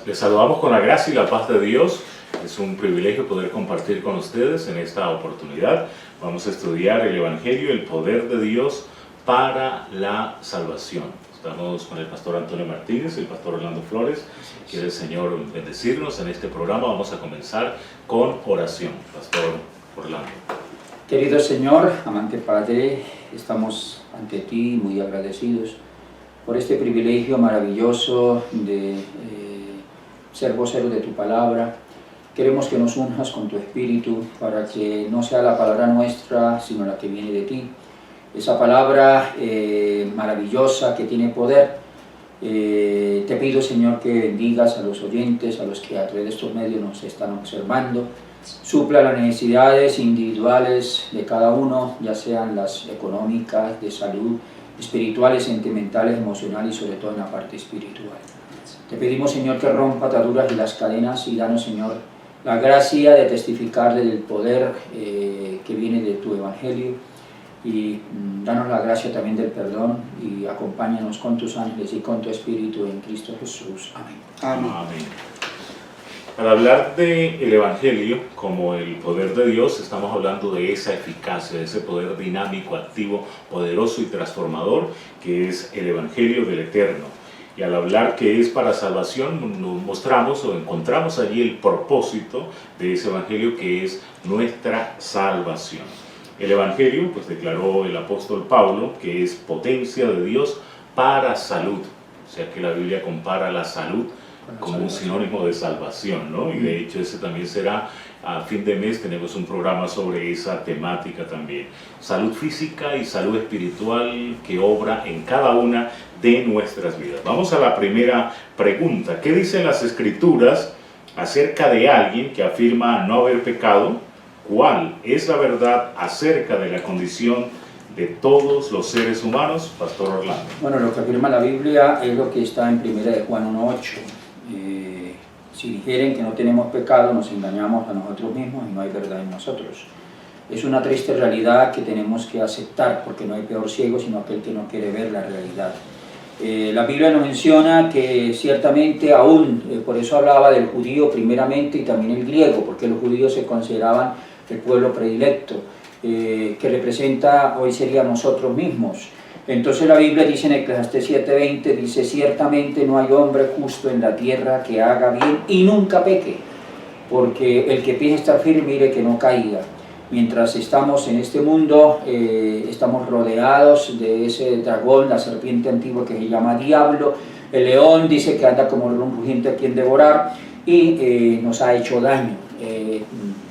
Les saludamos con la gracia y la paz de Dios. Es un privilegio poder compartir con ustedes en esta oportunidad. Vamos a estudiar el Evangelio, el poder de Dios para la salvación. Estamos con el pastor Antonio Martínez y el pastor Orlando Flores. Quiere el Señor bendecirnos en este programa. Vamos a comenzar con oración. Pastor Orlando. Querido Señor, amante Padre, estamos ante ti muy agradecidos por este privilegio maravilloso de ser vocero de tu palabra. Queremos que nos unjas con tu Espíritu para que no sea la palabra nuestra, sino la que viene de ti. Esa palabra maravillosa que tiene poder. Te pido, Señor, que bendigas a los oyentes, a los que a través de estos medios nos están observando. Supla las necesidades individuales de cada uno, ya sean las económicas, de salud, espirituales, sentimentales, emocionales y sobre todo en la parte espiritual. Te pedimos, Señor, que rompa ataduras y las cadenas y danos, Señor, la gracia de testificar del poder que viene de tu Evangelio y danos la gracia también del perdón y acompáñanos con tus ángeles y con tu Espíritu en Cristo Jesús. Amén. Amén. Amén. Para hablar del Evangelio como el poder de Dios, estamos hablando de esa eficacia, de ese poder dinámico, activo, poderoso y transformador que es el Evangelio del Eterno. Y al hablar que es para salvación, nos mostramos o encontramos allí el propósito de ese Evangelio que es nuestra salvación. El Evangelio, pues declaró el apóstol Pablo, que es potencia de Dios para salud. O sea que la Biblia compara la salud como un sinónimo de salvación, ¿no? Y de hecho ese también será, a fin de mes tenemos un programa sobre esa temática también. Salud física y salud espiritual que obra en cada una de nuestras vidas. Vamos a la primera pregunta. ¿Qué dicen las Escrituras acerca de alguien que afirma no haber pecado? ¿Cuál es la verdad acerca de la condición de todos los seres humanos? Pastor Orlando. Bueno, lo que afirma la Biblia es lo que está en 1 de Juan 1:8. Si dijeren que no tenemos pecado, nos engañamos a nosotros mismos y no hay verdad en nosotros. Es una triste realidad que tenemos que aceptar, porque no hay peor ciego sino aquel que no quiere ver la realidad. La Biblia nos menciona que ciertamente aún, por eso hablaba del judío primeramente y también el griego, porque los judíos se consideraban el pueblo predilecto, que representa hoy serían nosotros mismos. Entonces la Biblia dice en Eclesiastés 7:20, dice: ciertamente no hay hombre justo en la tierra que haga bien y nunca peque, porque el que piensa estar firme, mire que no caiga. Mientras estamos en este mundo, estamos rodeados de ese dragón, la serpiente antigua que se llama diablo. El león dice que anda como un rugiente a quien devorar y nos ha hecho daño.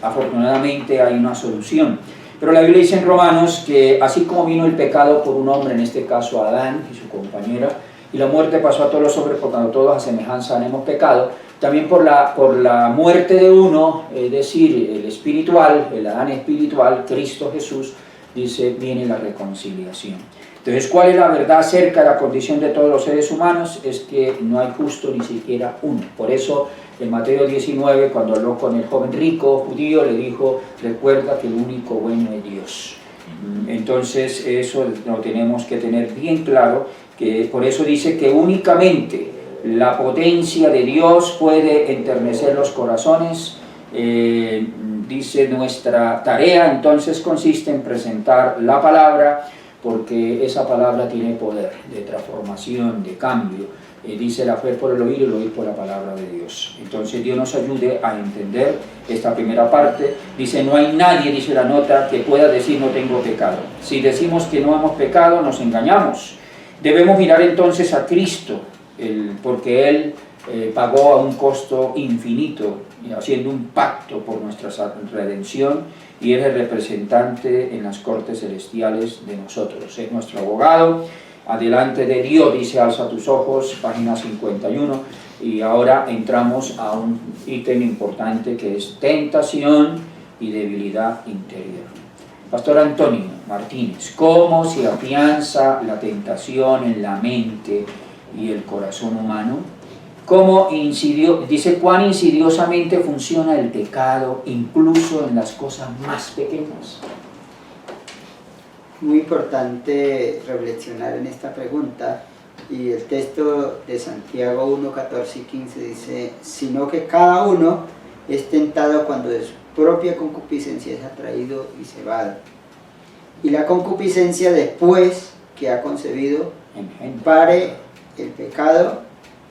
Afortunadamente hay una solución. Pero la Biblia dice en Romanos que así como vino el pecado por un hombre, en este caso Adán y su compañera, y la muerte pasó a todos los hombres por cuando todos a semejanza hemos pecado, también por la muerte de uno, es decir, el espiritual, el Adán espiritual, Cristo Jesús, dice, viene la reconciliación. Entonces, ¿cuál es la verdad acerca de la condición de todos los seres humanos? Es que no hay justo ni siquiera uno. Por eso, en Mateo 19, cuando habló con el joven rico judío, le dijo, recuerda que el único bueno es Dios. Entonces, eso lo tenemos que tener bien claro, que por eso dice que únicamente la potencia de Dios puede enternecer los corazones. Dice, nuestra tarea entonces consiste en presentar la palabra, porque esa palabra tiene poder de transformación, de cambio. Dice la fe por el oír y el oír por la palabra de Dios. Entonces Dios nos ayude a entender esta primera parte. Dice, no hay nadie, dice la nota, que pueda decir no tengo pecado. Si decimos que no hemos pecado, nos engañamos. Debemos mirar entonces a Cristo, porque Él pagó a un costo infinito, haciendo un pacto por nuestra redención, y Él es el representante en las cortes celestiales de nosotros. Es nuestro abogado adelante de Dios, dice, alza tus ojos, página 51, y ahora entramos a un ítem importante que es tentación y debilidad interior. Pastor Antonio Martínez, ¿cómo se afianza la tentación en la mente y el corazón humano? ¿Cómo dice cuán insidiosamente funciona el pecado incluso en las cosas más pequeñas? Muy importante reflexionar en esta pregunta, y el texto de Santiago 1, 14 y 15 dice: sino que cada uno es tentado cuando de su propia concupiscencia es atraído y cebado. Y la concupiscencia, después que ha concebido, pare el pecado,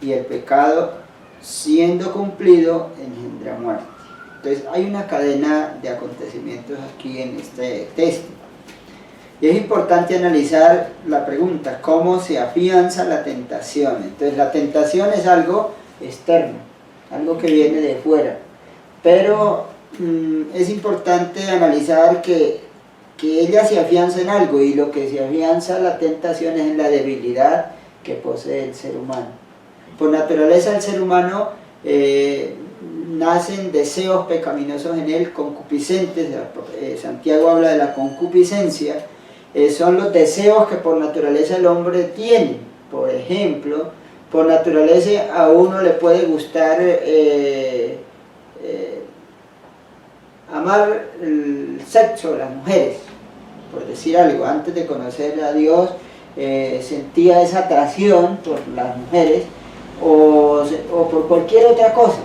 y el pecado, siendo cumplido, engendra muerte. Entonces hay una cadena de acontecimientos aquí en este texto. Y es importante analizar la pregunta: ¿cómo se afianza la tentación? Entonces la tentación es algo externo, algo que viene de fuera. Pero es importante analizar que ella se afianza en algo, y lo que se afianza la tentación es en la debilidad que posee el ser humano. Por naturaleza el ser humano nacen deseos pecaminosos en él, concupiscentes. Santiago habla de la concupiscencia. Son los deseos que por naturaleza el hombre tiene. Por ejemplo, por naturaleza a uno le puede gustar amar el sexo de las mujeres, por decir algo. Antes de conocer a Dios sentía esa atracción por las mujeres o por cualquier otra cosa.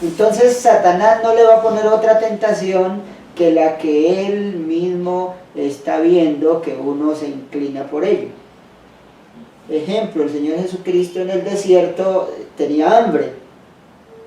Entonces Satanás no le va a poner otra tentación que la que él mismo está viendo que uno se inclina por ello. Ejemplo, el Señor Jesucristo en el desierto tenía hambre.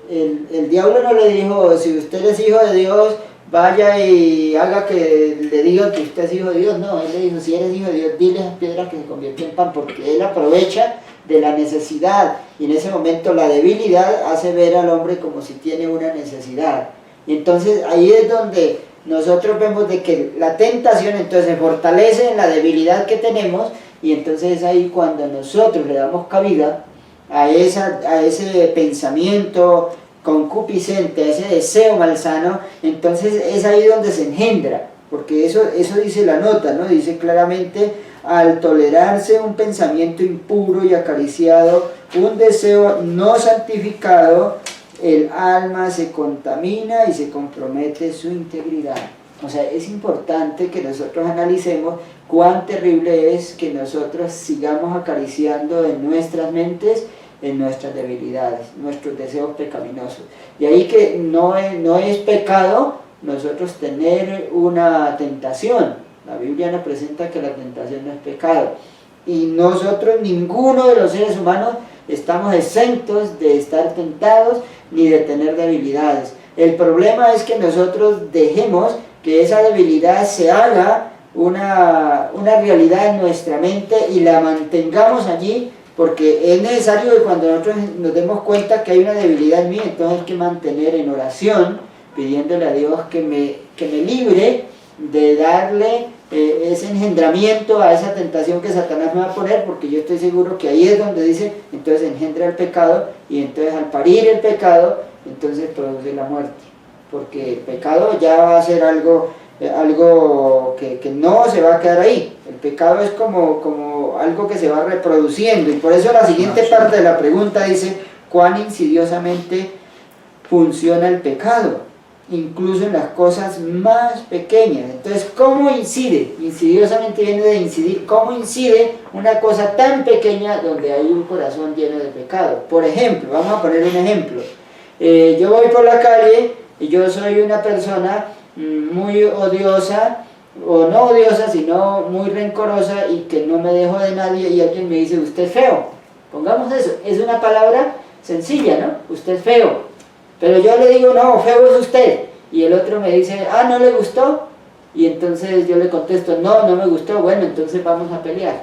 El diablo no le dijo: si usted es hijo de Dios, vaya y haga que le digan que usted es hijo de Dios. No, él le dijo: si eres hijo de Dios, dile a esas piedras que se convierten en pan, porque él aprovecha de la necesidad, y en ese momento la debilidad hace ver al hombre como si tiene una necesidad. Y entonces ahí es donde nosotros vemos de que la tentación entonces se fortalece en la debilidad que tenemos, y entonces es ahí cuando nosotros le damos cabida a ese pensamiento concupiscente, a ese deseo malsano. Entonces es ahí donde se engendra, porque eso dice la nota, ¿no? Dice claramente: al tolerarse un pensamiento impuro y acariciado, un deseo no santificado, el alma se contamina y se compromete su integridad. O sea, es importante que nosotros analicemos cuán terrible es que nosotros sigamos acariciando en nuestras mentes, en nuestras debilidades, nuestros deseos pecaminosos. Y ahí que no es pecado nosotros tener una tentación. La Biblia nos presenta que la tentación no es pecado. Y nosotros, ninguno de los seres humanos, estamos exentos de estar tentados ni de tener debilidades. El problema es que nosotros dejemos que esa debilidad se haga una realidad en nuestra mente y la mantengamos allí, porque es necesario que cuando nosotros nos demos cuenta que hay una debilidad en mí, entonces hay que mantener en oración, pidiéndole a Dios que me libre de darle ese engendramiento a esa tentación que Satanás me va a poner, porque yo estoy seguro que ahí es donde dice: entonces engendra el pecado, y entonces al parir el pecado, entonces produce la muerte, porque el pecado ya va a ser algo que no se va a quedar ahí. El pecado es como algo que se va reproduciendo, y por eso la siguiente parte de la pregunta dice: ¿cuán insidiosamente funciona el pecado? Incluso en las cosas más pequeñas. Entonces, ¿cómo incide? Insidiosamente viene de incidir. ¿Cómo incide una cosa tan pequeña donde hay un corazón lleno de pecado? Por ejemplo, vamos a poner un ejemplo. Yo voy por la calle y yo soy una persona muy odiosa, o no odiosa, sino muy rencorosa, y que no me dejo de nadie, y alguien me dice: usted es feo. Pongamos eso, es una palabra sencilla, ¿no? Usted es feo. Pero yo le digo: no, feo es usted. Y el otro me dice: ah, ¿no le gustó? Y entonces yo le contesto: no, no me gustó. Bueno, entonces vamos a pelear.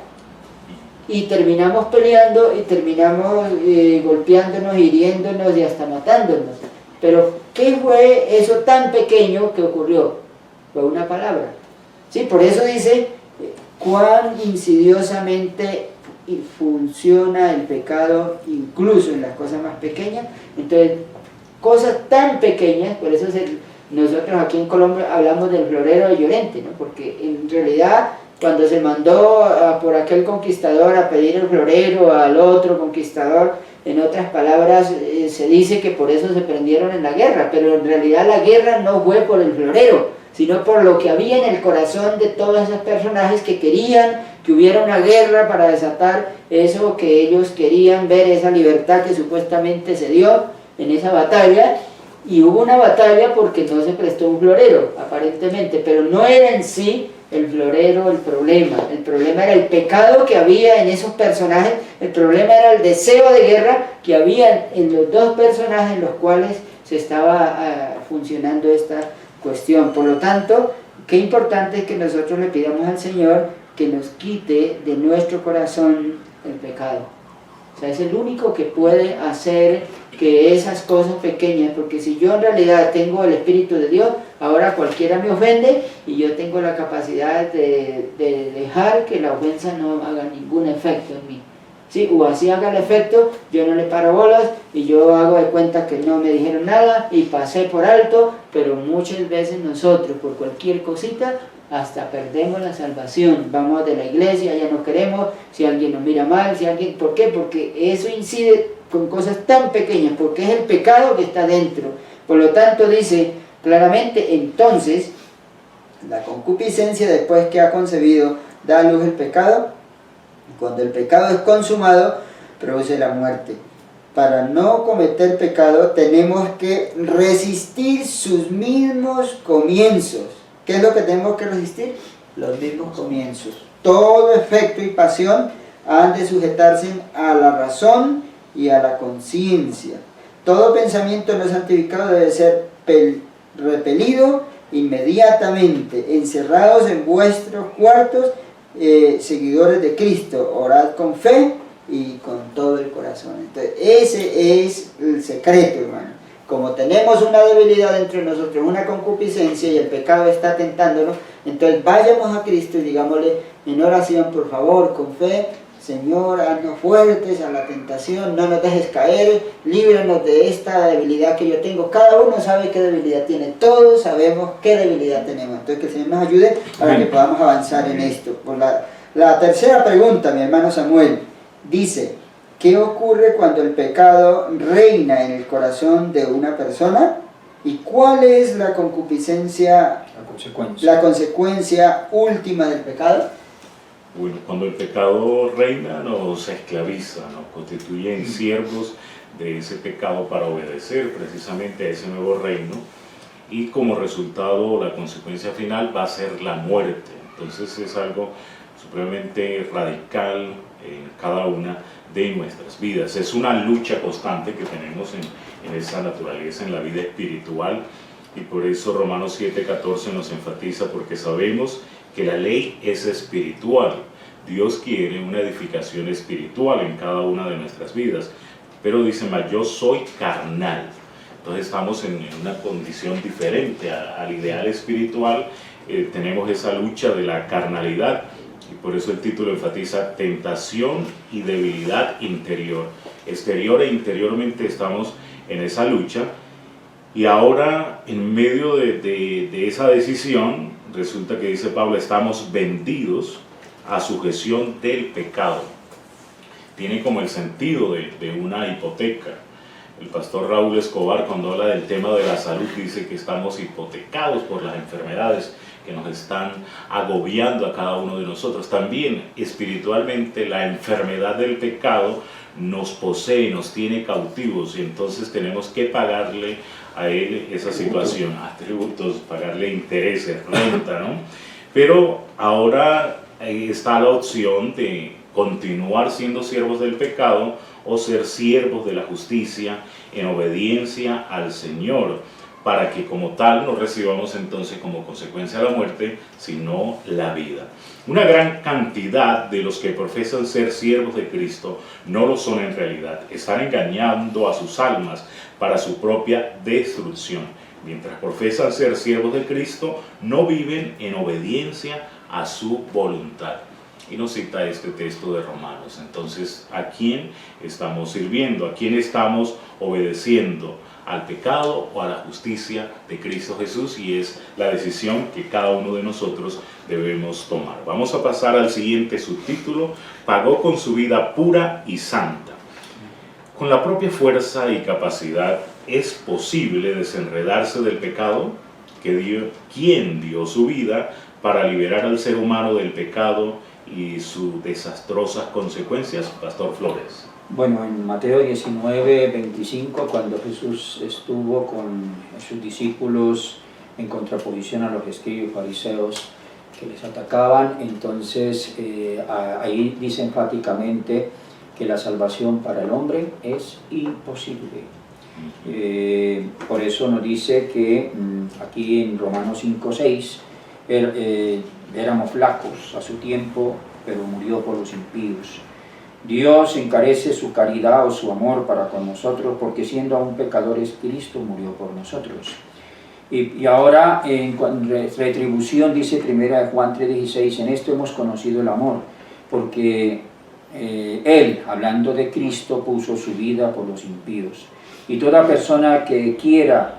Y terminamos peleando, y terminamos golpeándonos, hiriéndonos y hasta matándonos. Pero ¿qué fue eso tan pequeño que ocurrió? Fue una palabra. Sí, por eso dice: cuán insidiosamente funciona el pecado, incluso en las cosas más pequeñas. Entonces, cosas tan pequeñas, por eso nosotros aquí en Colombia hablamos del florero de Llorente, ¿no? Porque en realidad cuando se mandó por aquel conquistador a pedir el florero al otro conquistador, en otras palabras se dice que por eso se prendieron en la guerra, pero en realidad la guerra no fue por el florero, sino por lo que había en el corazón de todos esos personajes que querían que hubiera una guerra para desatar eso que ellos querían ver, esa libertad que supuestamente se dio en esa batalla. Y hubo una batalla porque no se prestó un florero, aparentemente, pero no era en sí el florero el problema era el pecado que había en esos personajes, el problema era el deseo de guerra que había en los dos personajes en los cuales se estaba funcionando esta cuestión. Por lo tanto, qué importante es que nosotros le pidamos al Señor que nos quite de nuestro corazón el pecado. O sea, es el único que puede hacer que esas cosas pequeñas, porque si yo en realidad tengo el Espíritu de Dios, ahora cualquiera me ofende y yo tengo la capacidad de dejar que la ofensa no haga ningún efecto en mí. ¿Sí? O así haga el efecto, yo no le paro bolas y yo hago de cuenta que no me dijeron nada y pasé por alto, pero muchas veces nosotros por cualquier cosita hasta perdemos la salvación, vamos de la iglesia, ya no queremos, si alguien nos mira mal, ¿por qué? Porque eso incide con cosas tan pequeñas, porque es el pecado que está dentro. Por lo tanto dice claramente, entonces, la concupiscencia después que ha concebido da a luz el pecado, y cuando el pecado es consumado, produce la muerte. Para no cometer pecado tenemos que resistir sus mismos comienzos. ¿Qué es lo que tenemos que resistir? Los mismos comienzos. Todo efecto y pasión han de sujetarse a la razón y a la conciencia. Todo pensamiento no santificado debe ser repelido inmediatamente. Encerrados en vuestros cuartos, seguidores de Cristo, orad con fe y con todo el corazón. Entonces, ese es el secreto, hermano. Como tenemos una debilidad entre nosotros, una concupiscencia y el pecado está tentándonos, entonces vayamos a Cristo y digámosle en oración, por favor, con fe, Señor, haznos fuertes a la tentación, no nos dejes caer, líbranos de esta debilidad que yo tengo. Cada uno sabe qué debilidad tiene, todos sabemos qué debilidad tenemos. Entonces que el Señor nos ayude para que podamos avanzar en esto. Por la tercera pregunta, mi hermano Samuel, dice, ¿qué ocurre cuando el pecado reina en el corazón de una persona? ¿Y cuál es la concupiscencia, la consecuencia última del pecado? Bueno, cuando el pecado reina nos esclaviza, nos constituye en siervos de ese pecado para obedecer precisamente a ese nuevo reino, y como resultado la consecuencia final va a ser la muerte. Entonces es algo supremamente radical en cada una de nuestras vidas. Es una lucha constante que tenemos en esa naturaleza, en la vida espiritual, y por eso Romanos 7:14 nos enfatiza, porque sabemos que la ley es espiritual. Dios quiere una edificación espiritual en cada una de nuestras vidas, pero dice más, yo soy carnal. Entonces estamos en una condición diferente al ideal espiritual. Tenemos esa lucha de la carnalidad, y por eso el título enfatiza tentación y debilidad interior. Exterior e interiormente estamos en esa lucha, y ahora en medio de esa decisión resulta que dice Pablo, estamos vendidos a sujeción del pecado. Tiene como el sentido de una hipoteca. El pastor Raúl Escobar, cuando habla del tema de la salud, dice que estamos hipotecados por las enfermedades que nos están agobiando a cada uno de nosotros. También espiritualmente la enfermedad del pecado nos posee, nos tiene cautivos, y entonces tenemos que pagarle a él esa situación, atributos, pagarle intereses, renta, ¿no? Pero ahora está la opción de continuar siendo siervos del pecado o ser siervos de la justicia en obediencia al Señor, para que como tal no recibamos entonces como consecuencia la muerte, sino la vida. Una gran cantidad de los que profesan ser siervos de Cristo no lo son en realidad. Están engañando a sus almas para su propia destrucción. Mientras profesan ser siervos de Cristo, no viven en obediencia a su voluntad. Y nos cita este texto de Romanos. Entonces, ¿a quién estamos sirviendo? ¿A quién estamos obedeciendo? ¿Al pecado o a la justicia de Cristo Jesús? Y es la decisión que cada uno de nosotros debemos tomar. Vamos a pasar al siguiente subtítulo: pagó con su vida pura y santa. Con la propia fuerza y capacidad, ¿es posible desenredarse del pecado? ¿Quién dio su vida para liberar al ser humano del pecado y sus desastrosas consecuencias, Pastor Flores. Bueno, en Mateo 19, 25, cuando Jesús estuvo con sus discípulos en contraposición a los escribas y fariseos que les atacaban, entonces ahí dice enfáticamente que la salvación para el hombre es imposible. Por eso nos dice que aquí en Romanos 5, 6, éramos flacos a su tiempo, pero murió por los impíos. Dios encarece su caridad o su amor para con nosotros, porque siendo aún pecadores, Cristo murió por nosotros. Y ahora, en retribución, dice 1 Juan 3:16, en esto hemos conocido el amor, porque Él, hablando de Cristo, puso su vida por los impíos. Y toda persona que quiera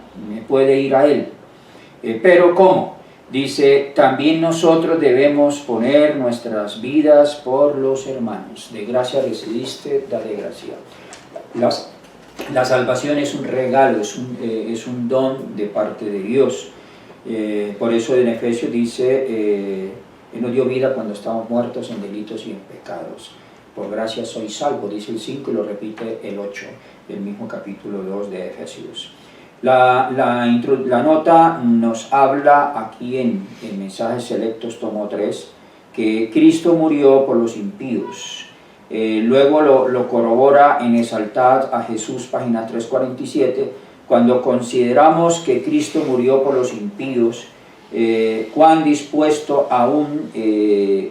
puede ir a Él. Pero ¿cómo? Dice, también nosotros debemos poner nuestras vidas por los hermanos. De gracia recibiste, da de gracia. La salvación es un regalo, es un don de parte de Dios. Por eso en Efesios dice, Él nos dio vida cuando estábamos muertos en delitos y en pecados. Por gracia soy salvo, dice el 5 y lo repite el 8, del mismo capítulo 2 de Efesios. La nota nos habla aquí en Mensajes Selectos, tomo 3, que Cristo murió por los impíos. Luego lo corrobora en Exaltad a Jesús, página 347, cuando consideramos que Cristo murió por los impíos, cuán dispuesto aún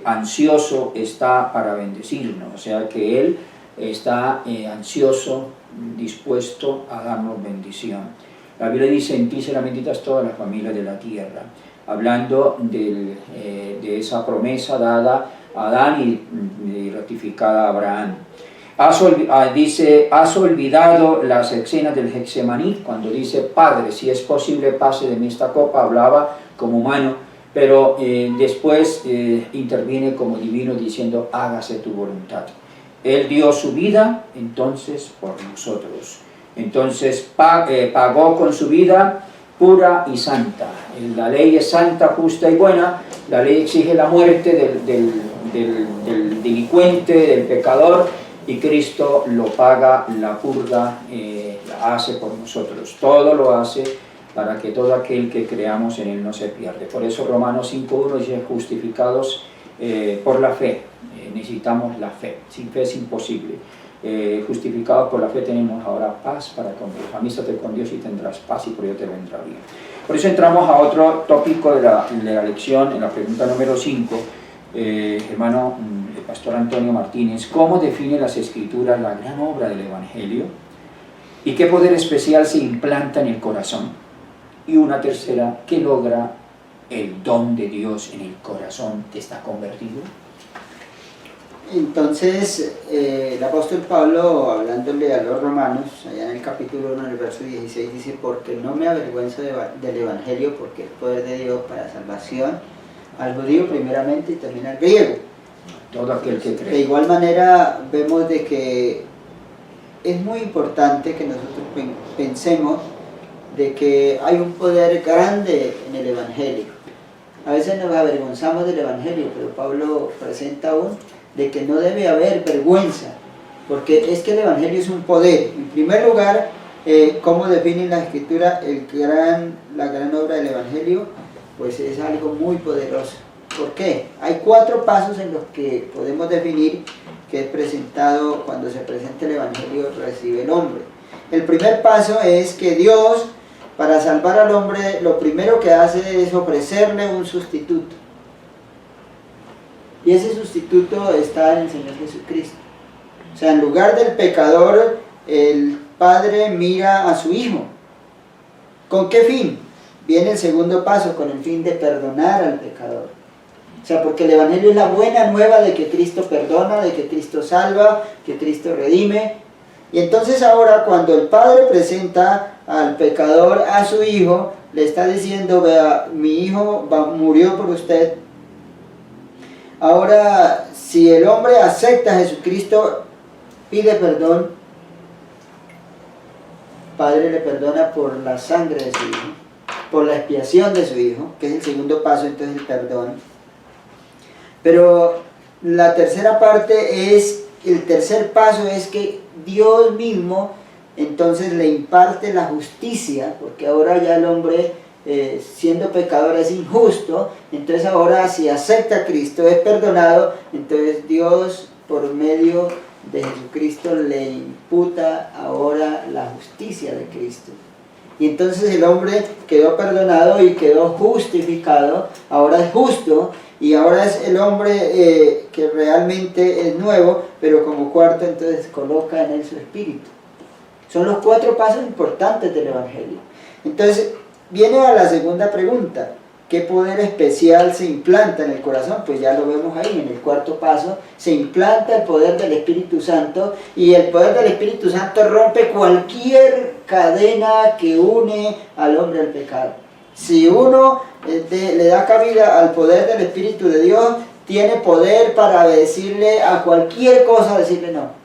ansioso está para bendecirnos, o sea que Él está ansioso, dispuesto a darnos bendición. La Biblia dice, en ti serán benditas todas las familias de la tierra, hablando de esa promesa dada a Adán y ratificada a Abraham. Dice, has olvidado las escenas del Getsemaní, cuando dice, Padre, si es posible pase de mí esta copa, hablaba como humano, pero después interviene como divino diciendo, hágase tu voluntad. Él dio su vida, entonces, por nosotros. Entonces pagó con su vida pura y santa. La ley es santa, justa y buena. La ley exige la muerte del delincuente, del pecador, y Cristo lo paga, la purga, la hace por nosotros. Todo lo hace para que todo aquel que creamos en Él no se pierde. Por eso Romanos 5.1 dice, justificados por la fe. Necesitamos la fe. Sin fe es imposible. Justificados por la fe tenemos ahora paz para con Dios. Amístate con Dios y tendrás paz y por ello te vendrá bien. Por eso entramos a otro tópico de la lección, en la pregunta número 5, hermano el pastor Antonio Martínez. ¿Cómo define las Escrituras la gran obra del Evangelio? ¿Y qué poder especial se implanta en el corazón? Y una tercera, ¿qué logra el don de Dios en el corazón que está convertido? Entonces, el apóstol Pablo, hablándole a los romanos, allá en el capítulo 1, en el verso 16, dice, porque no me avergüenzo del Evangelio, porque es poder de Dios para salvación, al judío primeramente y también al griego. Todo aquel que cree. De igual manera, vemos de que es muy importante que nosotros pensemos de que hay un poder grande en el Evangelio. A veces nos avergonzamos del Evangelio, pero Pablo presenta aún de que no debe haber vergüenza, porque es que el Evangelio es un poder. En primer lugar, ¿cómo define la Escritura la gran obra del Evangelio? Pues es algo muy poderoso. ¿Por qué? Hay 4 pasos en los que podemos definir que es presentado, cuando se presenta el Evangelio, recibe el hombre. El primer paso es que Dios, para salvar al hombre, lo primero que hace es ofrecerle un sustituto. Y ese sustituto está en el Señor Jesucristo. O sea, en lugar del pecador, el Padre mira a su Hijo. ¿Con qué fin? Viene el segundo paso, con el fin de perdonar al pecador. O sea, porque el Evangelio es la buena nueva de que Cristo perdona, de que Cristo salva, que Cristo redime. Y entonces ahora, cuando el Padre presenta al pecador a su Hijo, le está diciendo, vea, mi Hijo murió por usted. Ahora, si el hombre acepta a Jesucristo, pide perdón, el Padre le perdona por la sangre de su Hijo, por la expiación de su Hijo, que es el segundo paso, entonces el perdón. Pero la tercera parte es, el tercer paso es que Dios mismo entonces le imparte la justicia, porque ahora ya el hombre siendo pecador es injusto, entonces ahora si acepta a Cristo es perdonado, entonces Dios por medio de Jesucristo le imputa ahora la justicia de Cristo. Y entonces el hombre quedó perdonado y quedó justificado, ahora es justo y ahora es el hombre que realmente es nuevo, pero como cuarto entonces coloca en él su espíritu. Son los 4 pasos importantes del Evangelio. Entonces viene a la segunda pregunta: ¿qué poder especial se implanta en el corazón? Pues ya lo vemos ahí, en el cuarto paso, se implanta el poder del Espíritu Santo, y el poder del Espíritu Santo rompe cualquier cadena que une al hombre al pecado. Si uno le da cabida al poder del Espíritu de Dios, tiene poder para decirle a cualquier cosa, decirle no.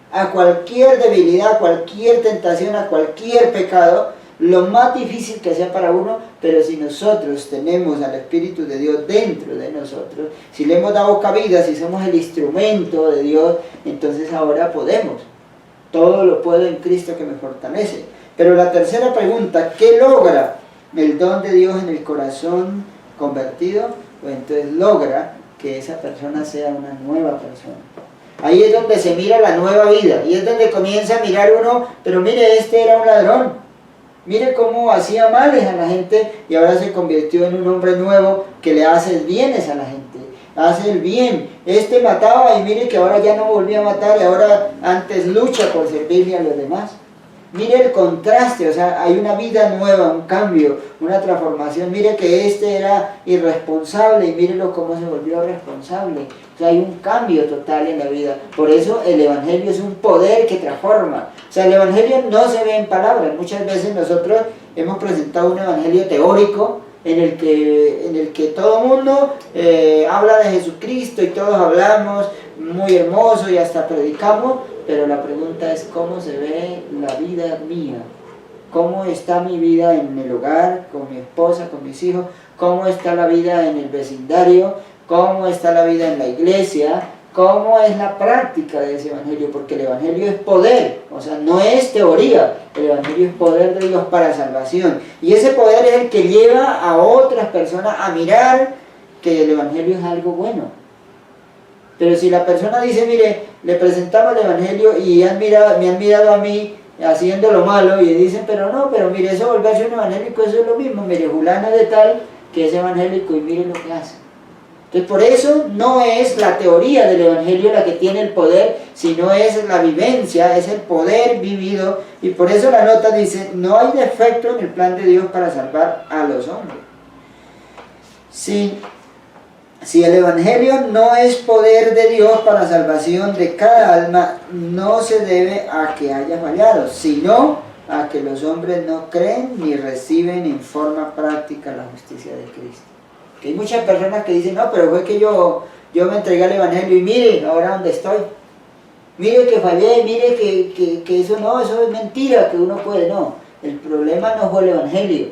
A cualquier debilidad, a cualquier tentación, a cualquier pecado, lo más difícil que sea para uno, pero si nosotros tenemos al Espíritu de Dios dentro de nosotros, si le hemos dado cabida, si somos el instrumento de Dios, entonces ahora podemos. Todo lo puedo en Cristo que me fortalece. Pero la tercera pregunta: ¿qué logra el don de Dios en el corazón convertido? Pues entonces logra que esa persona sea una nueva persona. Ahí es donde se mira la nueva vida, y es donde comienza a mirar uno, pero mire, este era un ladrón, mire cómo hacía males a la gente, y ahora se convirtió en un hombre nuevo que le hace bienes a la gente, hace el bien. Este mataba y mire que ahora ya no volvía a matar, y ahora antes lucha por servirle a los demás. Mire el contraste, o sea, hay una vida nueva, un cambio, una transformación. Mire que este era irresponsable y mírelo cómo se volvió responsable. O sea, hay un cambio total en la vida. Por eso el Evangelio es un poder que transforma. O sea, el Evangelio no se ve en palabras. Muchas veces nosotros hemos presentado un Evangelio teórico en el que todo el mundo habla de Jesucristo y todos hablamos muy hermoso y hasta predicamos, pero la pregunta es: ¿cómo se ve la vida mía? ¿Cómo está mi vida en el hogar, con mi esposa, con mis hijos? ¿Cómo está la vida en el vecindario? ¿Cómo está la vida en la iglesia? ¿Cómo es la práctica de ese Evangelio? Porque el Evangelio es poder, o sea, no es teoría. El Evangelio es poder de Dios para salvación. Y ese poder es el que lleva a otras personas a mirar que el Evangelio es algo bueno. Pero si la persona dice: mire, le presentamos el Evangelio y me han mirado a mí haciendo lo malo, y dicen: pero no, pero mire, eso volverse un evangélico, eso es lo mismo, mire, fulano de tal que es evangélico y mire lo que hace. Entonces por eso no es la teoría del Evangelio la que tiene el poder, sino es la vivencia, es el poder vivido. Y por eso la nota dice: no hay defecto en el plan de Dios para salvar a los hombres. Si el Evangelio no es poder de Dios para salvación de cada alma, no se debe a que haya fallado, sino a que los hombres no creen ni reciben en forma práctica la justicia de Cristo. Que hay muchas personas que dicen: no, pero fue que yo me entregué al Evangelio y mire ahora dónde estoy. Mire que fallé, mire que eso es mentira, que uno puede. No, el problema no fue el Evangelio,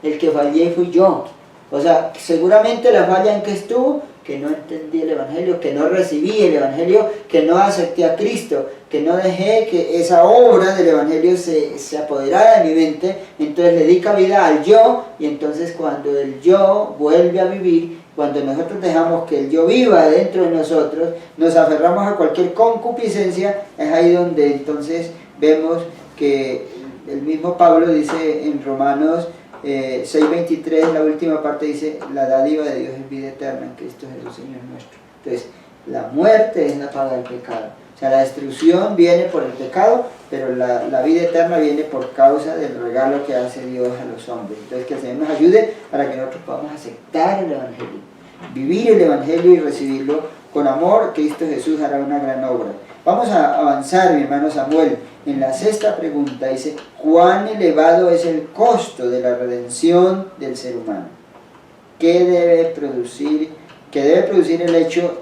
el que fallé fui yo. O sea, seguramente la falla en que estuvo, que no entendí el Evangelio, que no recibí el Evangelio, que no acepté a Cristo, que no dejé que esa obra del Evangelio se apoderara de mi mente. Entonces le di cabida al yo, y entonces cuando el yo vuelve a vivir, cuando nosotros dejamos que el yo viva dentro de nosotros, nos aferramos a cualquier concupiscencia, es ahí donde entonces vemos que el mismo Pablo dice en Romanos 6:23, la última parte dice: la dádiva de Dios es vida eterna en Cristo Jesús Señor nuestro. Entonces la muerte es la paga del pecado, o sea, la destrucción viene por el pecado, pero la vida eterna viene por causa del regalo que hace Dios a los hombres. Entonces que el Señor nos ayude para que nosotros podamos aceptar el Evangelio, vivir el Evangelio y recibirlo con amor. Cristo Jesús hará una gran obra. Vamos a avanzar, mi hermano Samuel, en la sexta pregunta. Dice: ¿cuán elevado es el costo de la redención del ser humano? ¿Qué debe producir el hecho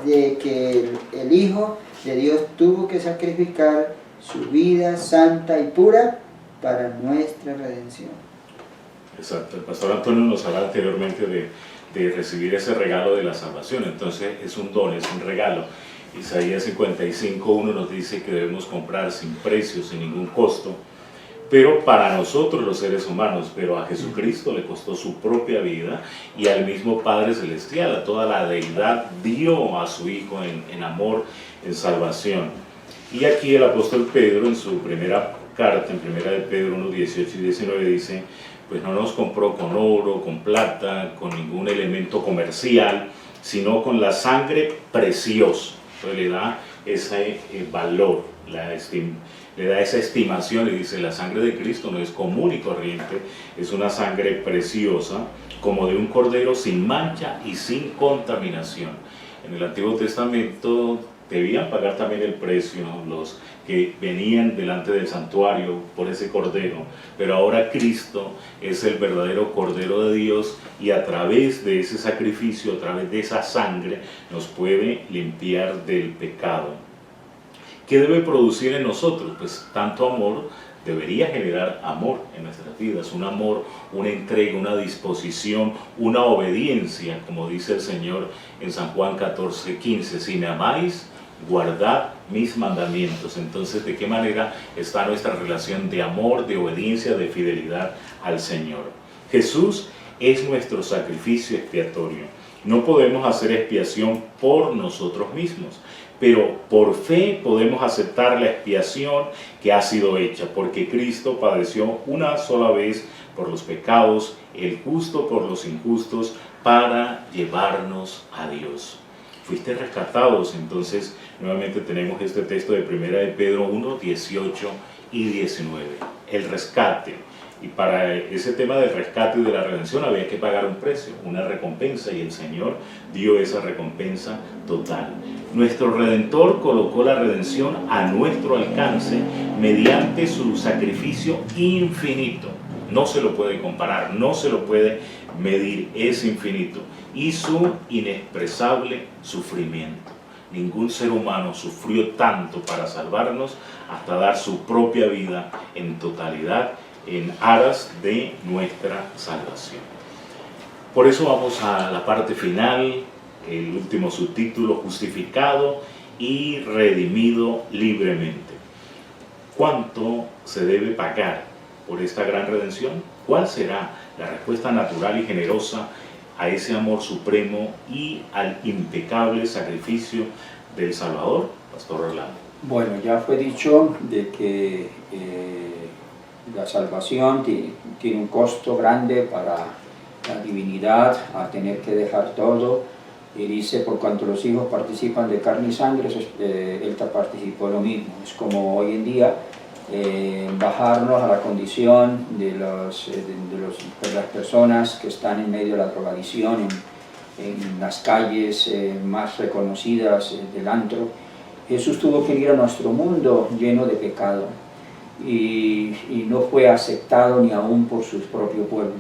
de que el Hijo de Dios tuvo que sacrificar su vida santa y pura para nuestra redención? Exacto. El pastor Antonio nos hablaba anteriormente de recibir ese regalo de la salvación. Entonces es un don, es un regalo. Isaías 55:1 nos dice que debemos comprar sin precio, sin ningún costo, pero para nosotros los seres humanos, pero a Jesucristo le costó su propia vida, y al mismo Padre Celestial, a toda la deidad, dio a su Hijo en amor, en salvación. Y aquí el apóstol Pedro, en su primera carta, en primera de Pedro 1:18 y 19, dice: pues no nos compró con oro, con plata, con ningún elemento comercial, sino con la sangre preciosa. Entonces le da ese valor, le da esa estimación, y dice: la sangre de Cristo no es común y corriente, es una sangre preciosa, como de un cordero sin mancha y sin contaminación. En el Antiguo Testamento debían pagar también el precio, ¿no?, los que venían delante del santuario por ese cordero, pero ahora Cristo es el verdadero Cordero de Dios, y a través de ese sacrificio, a través de esa sangre, nos puede limpiar del pecado. ¿Qué debe producir en nosotros? Pues tanto amor debería generar amor en nuestras vidas, un amor, una entrega, una disposición, una obediencia, como dice el Señor en San Juan 14:15: si me amáis, guardad mis mandamientos. Entonces, ¿de qué manera está nuestra relación de amor, de obediencia, de fidelidad al Señor? Jesús es nuestro sacrificio expiatorio. No podemos hacer expiación por nosotros mismos, pero por fe podemos aceptar la expiación que ha sido hecha, porque Cristo padeció una sola vez por los pecados, el justo por los injustos, para llevarnos a Dios. Fuiste rescatados. Entonces nuevamente tenemos este texto de primera de Pedro 1:18 y 19, el rescate. Y para ese tema del rescate y de la redención había que pagar un precio, una recompensa, y el Señor dio esa recompensa total. Nuestro Redentor colocó la redención a nuestro alcance mediante su sacrificio infinito. No se lo puede comparar, no se lo puede medir, es infinito. Y su inexpresable sufrimiento. Ningún ser humano sufrió tanto para salvarnos, hasta dar su propia vida en totalidad, en aras de nuestra salvación. Por eso vamos a la parte final, el último subtítulo: justificado y redimido libremente. ¿Cuánto se debe pagar por esta gran redención? ¿Cuál será la respuesta natural y generosa a ese amor supremo y al impecable sacrificio del Salvador? Pastor Orlando. Bueno, ya fue dicho de que la salvación tiene un costo grande para la divinidad, a tener que dejar todo. Y dice: por cuanto los hijos participan de carne y sangre, él participó lo mismo. Es como hoy en día bajarnos a la condición de las personas que están en medio de la drogadicción, en las calles más reconocidas del antro. Jesús tuvo que ir a nuestro mundo lleno de pecado, y no fue aceptado ni aún por su propio pueblo.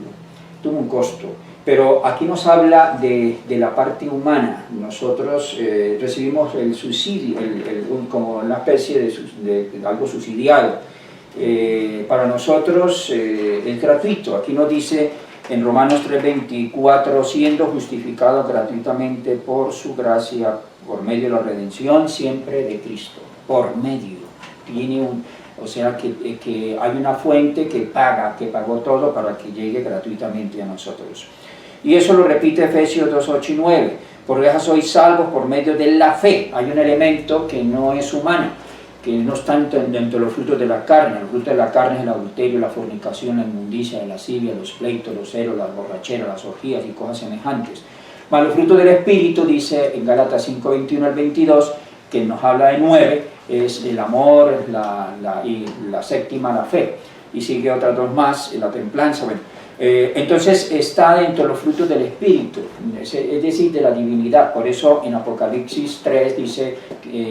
Tuvo un costo. Pero aquí nos habla de la parte humana. Nosotros recibimos el subsidio, como una especie de algo subsidiado. Para nosotros es gratuito. Aquí nos dice en Romanos 3:24: siendo justificado gratuitamente por su gracia, por medio de la redención siempre de Cristo. Por medio. O sea que hay una fuente que pagó todo para que llegue gratuitamente a nosotros. Y eso lo repite Efesios 2:8 y 9. Por gracia sois salvos por medio de la fe. Hay un elemento que no es humano, que no está dentro de los frutos de la carne. Los frutos de la carne es el adulterio, la fornicación, la inmundicia, la lascivia, los pleitos, los celos, las borracheras, las orgías y cosas semejantes. Mas los frutos del Espíritu, dice en Gálatas 5:21 al 22, que nos habla de 9, es el amor, y la séptima, la fe. Y sigue otras dos más, la templanza. Bueno, entonces está dentro de los frutos del Espíritu, es decir, de la divinidad. Por eso en Apocalipsis 3 dice: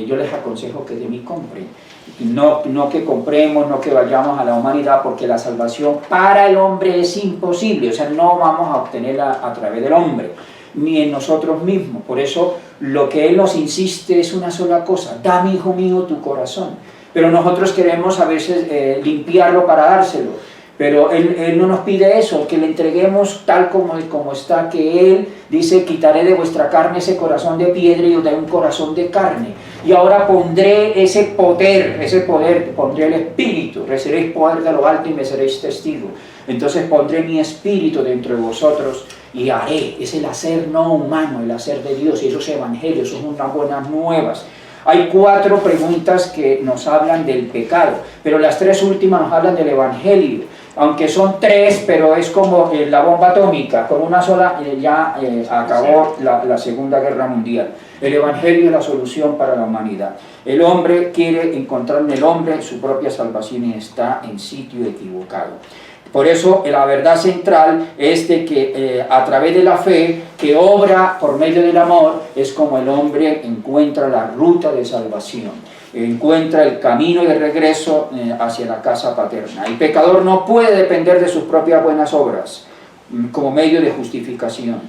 yo les aconsejo que de mí compren. No que compremos, no que vayamos a la humanidad, porque la salvación para el hombre es imposible. O sea, no vamos a obtenerla a través del hombre, ni en nosotros mismos. Por eso lo que Él nos insiste es una sola cosa: dame, hijo mío, tu corazón. Pero nosotros queremos a veces limpiarlo para dárselo. Pero él no nos pide eso, que le entreguemos tal como está, que Él dice, quitaré de vuestra carne ese corazón de piedra y os daré un corazón de carne. Y ahora pondré ese poder, pondré el Espíritu, recibiréis poder de lo alto y me seréis testigos. Entonces pondré mi Espíritu dentro de vosotros y haré, es el hacer no humano, el hacer de Dios, y esos evangelios son unas buenas nuevas. Hay 4 preguntas que nos hablan del pecado, pero las 3 últimas nos hablan del evangelio. Aunque son 3, pero es como la bomba atómica, con una sola ya acabó la Segunda Guerra Mundial. El Evangelio es la solución para la humanidad. El hombre quiere encontrar en el hombre su propia salvación y está en sitio equivocado. Por eso la verdad central es de que a través de la fe, que obra por medio del amor, es como el hombre encuentra la ruta de salvación. Encuentra el camino de regreso hacia la casa paterna. El pecador no puede depender de sus propias buenas obras como medio de justificación.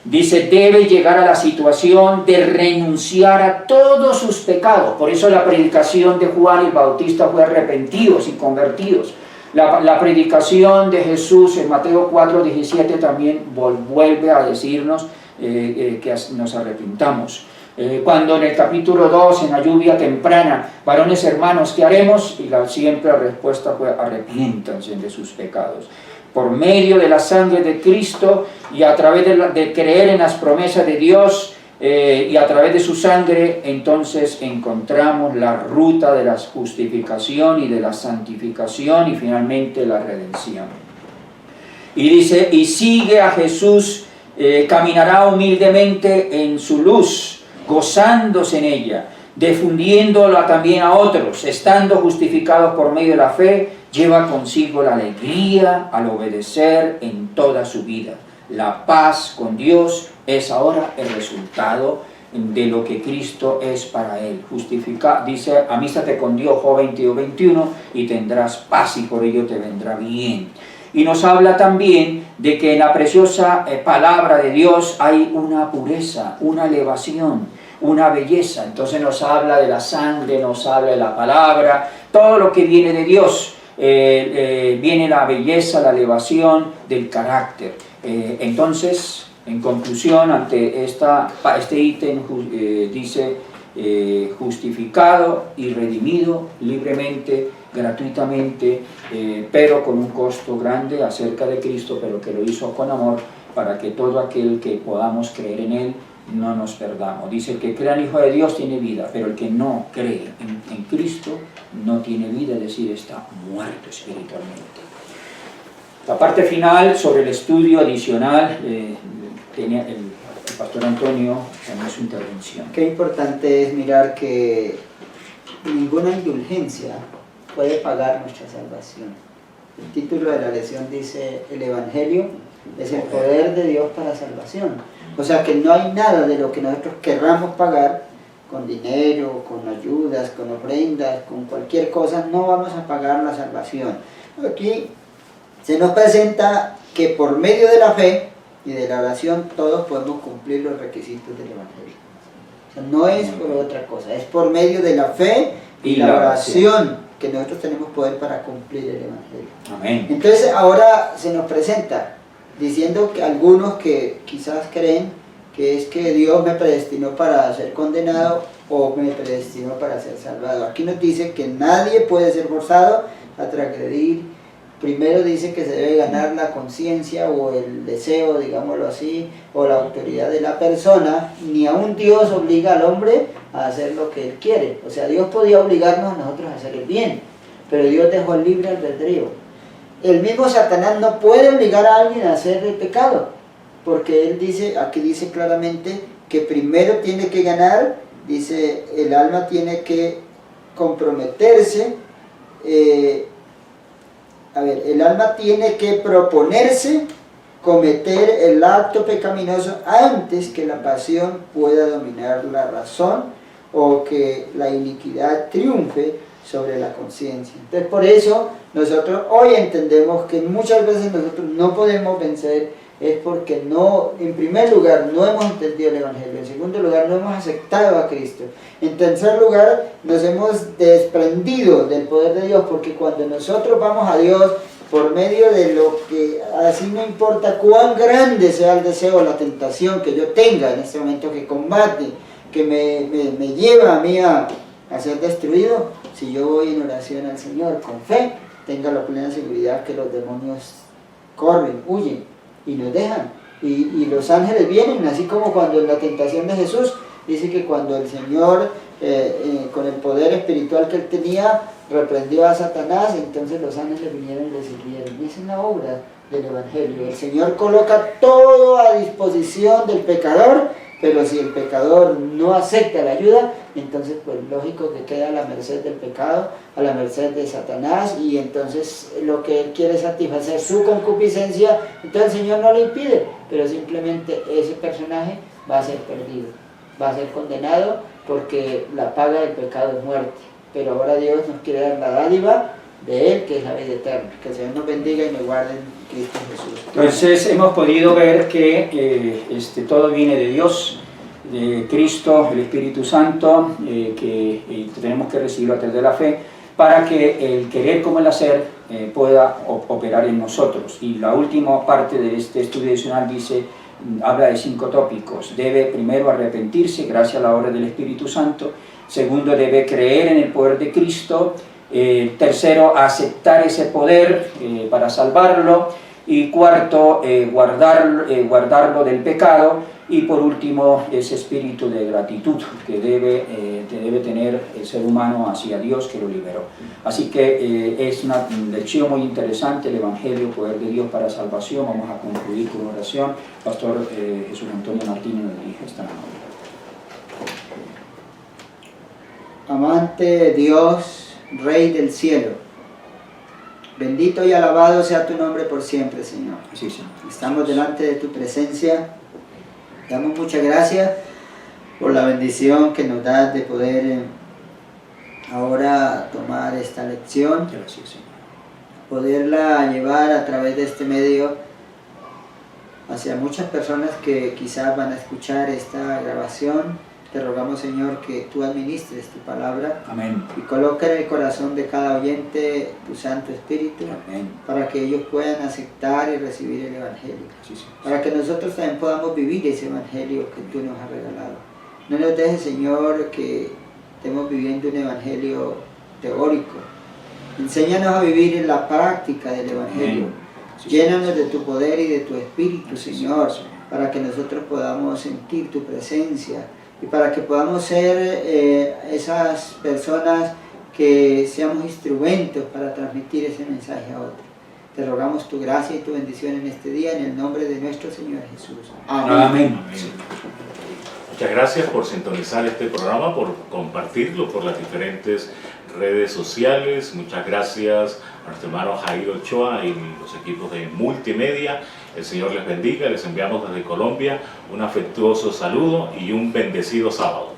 Dice, debe llegar a la situación de renunciar a todos sus pecados. Por eso la predicación de Juan el Bautista fue arrepentidos y convertidos. La predicación de Jesús en Mateo 4:17 también vuelve a decirnos que nos arrepintamos. Cuando en el capítulo 2, en la lluvia temprana, varones hermanos, ¿qué haremos? Y siempre la respuesta fue, arrepiéntanse de sus pecados. Por medio de la sangre de Cristo y a través de creer en las promesas de Dios y a través de su sangre, entonces encontramos la ruta de la justificación y de la santificación y finalmente la redención. Y dice, y sigue a Jesús, caminará humildemente en su luz, gozándose en ella, difundiéndola también a otros, estando justificados por medio de la fe, lleva consigo la alegría al obedecer en toda su vida. La paz con Dios es ahora el resultado de lo que Cristo es para él. Dice, amístate con Dios, Job 22:21, y tendrás paz y por ello te vendrá bien. Y nos habla también de que en la preciosa palabra de Dios hay una pureza, una elevación, una belleza. Entonces nos habla de la sangre, nos habla de la palabra, todo lo que viene de Dios. Viene la belleza, la elevación del carácter. Entonces, en conclusión, ante este ítem dice justificado y redimido libremente, gratuitamente, pero con un costo grande acerca de Cristo, pero que lo hizo con amor para que todo aquel que podamos creer en Él no nos perdamos. Dice, el que crea en el Hijo de Dios tiene vida, pero el que no cree en Cristo no tiene vida, es decir, está muerto espiritualmente. La parte final sobre el estudio adicional tenía el pastor Antonio en su intervención. Qué importante es mirar que ninguna indulgencia puede pagar nuestra salvación. El título de la lección dice, el Evangelio es el poder de Dios para salvación. O sea que no hay nada de lo que nosotros querramos pagar con dinero, con ayudas, con ofrendas, con cualquier cosa, no vamos a pagar la salvación. Aquí se nos presenta que por medio de la fe y de la oración todos podemos cumplir los requisitos del Evangelio. O sea, no es por otra cosa, es por medio de la fe y la oración que nosotros tenemos poder para cumplir el Evangelio. Amén. Entonces ahora se nos presenta diciendo que algunos que quizás creen que es que Dios me predestinó para ser condenado o me predestinó para ser salvado. Aquí nos dice que nadie puede ser forzado a transgredir. Primero dice que se debe ganar la conciencia o el deseo, digámoslo así, o la autoridad de la persona. Ni aun Dios obliga al hombre a hacer lo que él quiere. O sea, Dios podía obligarnos a nosotros a hacer el bien, pero Dios dejó el libre albedrío. El mismo Satanás no puede obligar a alguien a hacer el pecado, porque él dice, aquí dice claramente que primero tiene que ganar, dice, el alma tiene que comprometerse, el alma tiene que proponerse cometer el acto pecaminoso antes que la pasión pueda dominar la razón o que la iniquidad triunfe sobre la conciencia. Entonces por eso nosotros hoy entendemos que muchas veces nosotros no podemos vencer, es porque no, en primer lugar, no hemos entendido el Evangelio, en segundo lugar, no hemos aceptado a Cristo, en tercer lugar, nos hemos desprendido del poder de Dios, porque cuando nosotros vamos a Dios por medio de lo que, así no importa cuán grande sea el deseo o la tentación que yo tenga en este momento que combate, que me lleva a mí a ser destruido, si yo voy en oración al Señor con fe, tenga la plena seguridad que los demonios corren, huyen y nos dejan. Y los ángeles vienen, así como cuando en la tentación de Jesús, dice que cuando el Señor, con el poder espiritual que él tenía, reprendió a Satanás, entonces los ángeles vinieron y le sirvieron. Y esa es la obra del Evangelio. El Señor coloca todo a disposición del pecador, pero si el pecador no acepta la ayuda, entonces pues lógico que queda a la merced del pecado, a la merced de Satanás, y entonces lo que él quiere es satisfacer su concupiscencia, entonces el Señor no le impide, pero simplemente ese personaje va a ser perdido, va a ser condenado, porque la paga del pecado es muerte. Pero ahora Dios nos quiere dar la dádiva de Él, que es la vida eterna. Que el Señor nos bendiga y nos guarde en Cristo Jesús. Entonces hemos podido ver que todo viene de Dios, de Cristo, el Espíritu Santo, que tenemos que recibirlo a través de la fe, para que el querer como el hacer pueda operar en nosotros. Y la última parte de este estudio adicional habla de 5 tópicos. Debe primero arrepentirse gracias a la obra del Espíritu Santo. Segundo, debe creer en el poder de Cristo. Tercero, aceptar ese poder para salvarlo. Y cuarto, guardarlo del pecado. Y por último, ese espíritu de gratitud que debe tener el ser humano hacia Dios que lo liberó. Así que es una lección muy interesante, el Evangelio, poder de Dios para salvación. Vamos a concluir con oración. Pastor Jesús Antonio Martínez nos dirige esta noche. Amante Dios, Rey del cielo, bendito y alabado sea tu nombre por siempre, Señor. Sí, Señor. Estamos delante de tu presencia. Damos muchas gracias por la bendición que nos das de poder ahora tomar esta lección, Gracias, Señor. poderla llevar a través de este medio hacia muchas personas que quizás van a escuchar esta grabación. Te rogamos, Señor, que tú administres tu palabra. Amén. Y coloca en el corazón de cada oyente tu Santo Espíritu, Amén. para que ellos puedan aceptar y recibir el Evangelio. Sí, sí. Para que nosotros también podamos vivir ese Evangelio que tú nos has regalado. No nos dejes, Señor, que estemos viviendo un Evangelio teórico. Enséñanos a vivir en la práctica del Evangelio. Sí, Llénanos de tu poder y de tu Espíritu, Sí, Señor, sí. para que nosotros podamos sentir tu presencia y para que podamos ser esas personas que seamos instrumentos para transmitir ese mensaje a otros. Te rogamos tu gracia y tu bendición en este día, en el nombre de nuestro Señor Jesús. Amén. Amén. Muchas gracias por sintonizar este programa, por compartirlo por las diferentes redes sociales. Muchas gracias a nuestro hermano Jair Ochoa y los equipos de multimedia. El Señor les bendiga. Les enviamos desde Colombia un afectuoso saludo y un bendecido sábado.